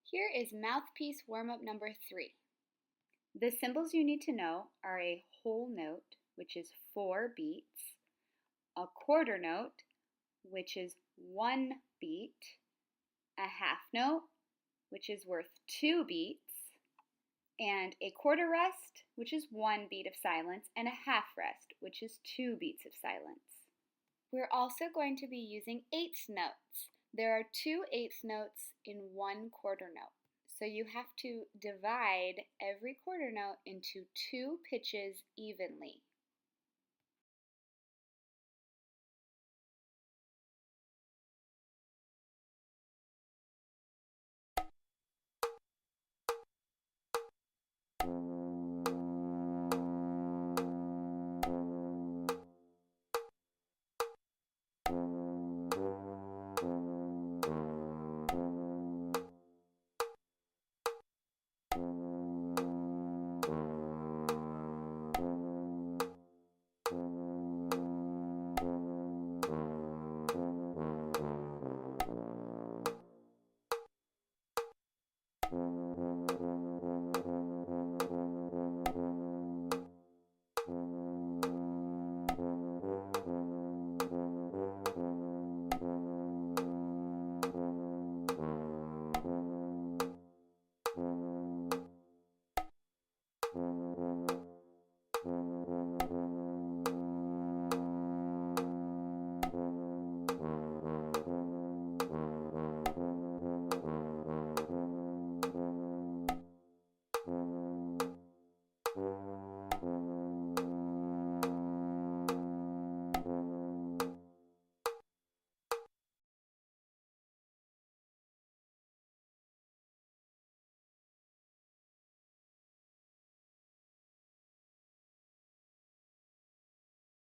Here is mouthpiece warm-up number 3. The symbols you need to know are a whole note, which is 4 beats, a quarter note, which is 1 beat, a half note, which is worth 2 beats, and a quarter rest, which is 1 beat of silence, and a half rest, which is 2 beats of silence. We're also going to be using eighth notes. There are 2 eighth notes in 1 quarter note. So you have to divide every quarter note into 2 pitches evenly.